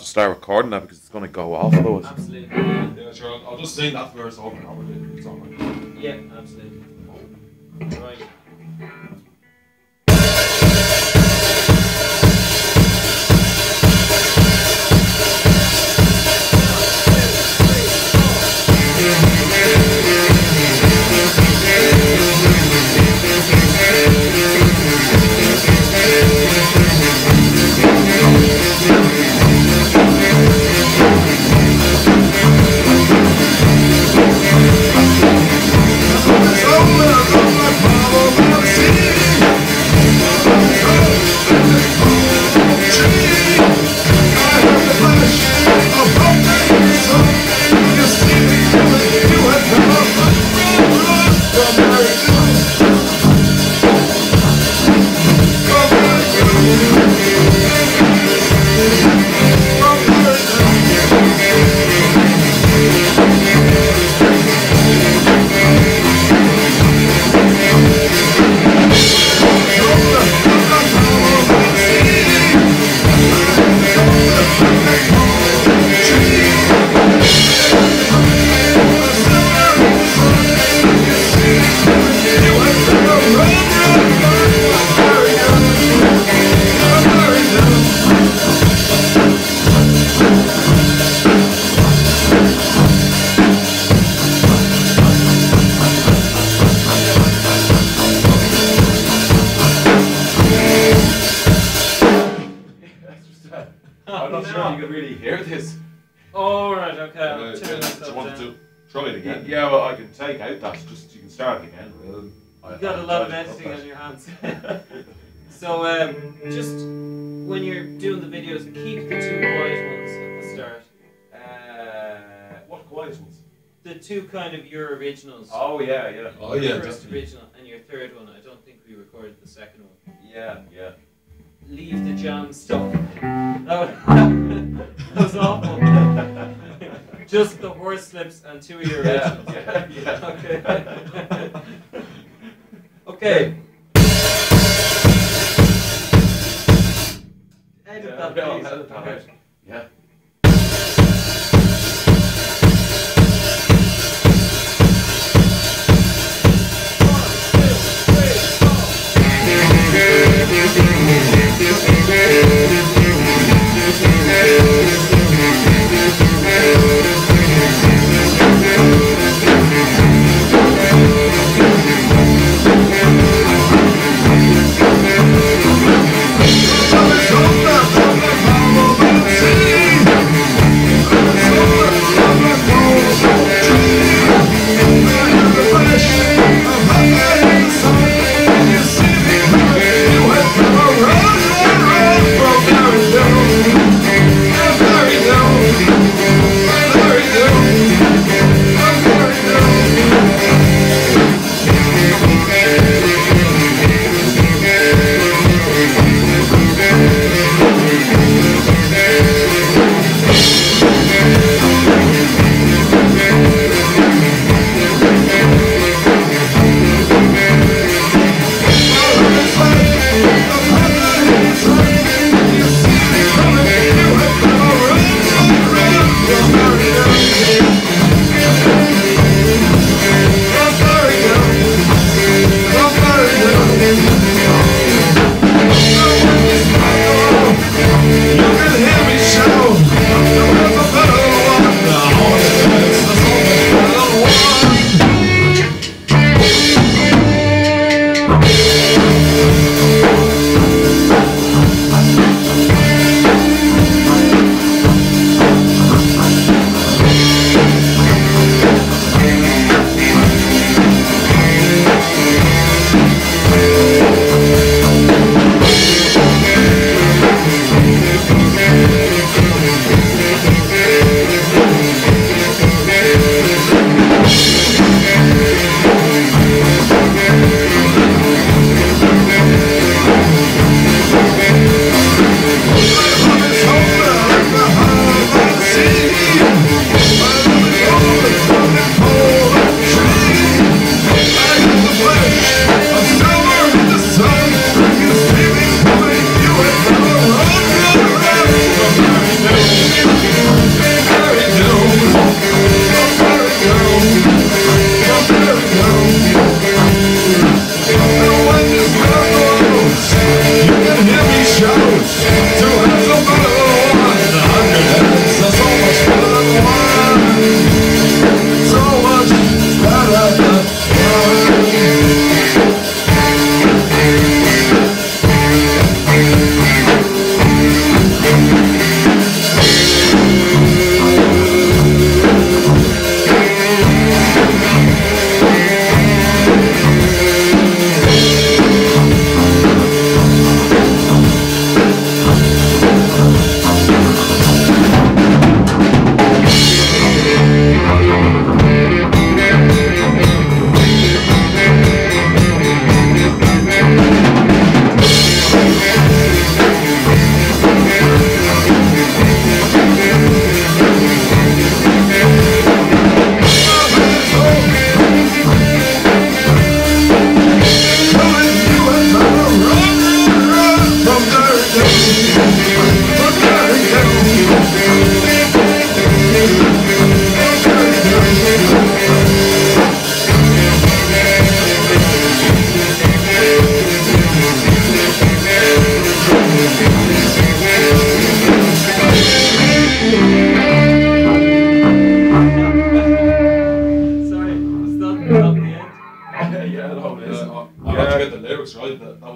to start recording that because it's going to go off otherwise. Absolutely. Yeah, sure. I'll just sing that verse over and over. It's all right. Yeah, absolutely. Right. I'm not sure you can really hear this. Oh, right, okay. I'll turn Do myself you want down. to try it again? Yeah, well, I can take out that. Just you can start it again. You've got a lot of editing on your hands. So, just when you're doing the videos, keep the two quiet ones at the start. What quiet ones? The two kind of your originals. Oh yeah, yeah. Oh Your yeah, first definitely. original and your third one. I don't think we recorded the second one. Yeah, yeah. Leave the jam stuff. That was awful. Just the horse slips and two of your originals. Yeah, yeah. Okay. Okay. Edit Yeah, that, okay, I'll please. edit that out. Yeah.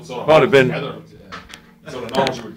sort of Might have been- together. You sort of know what you were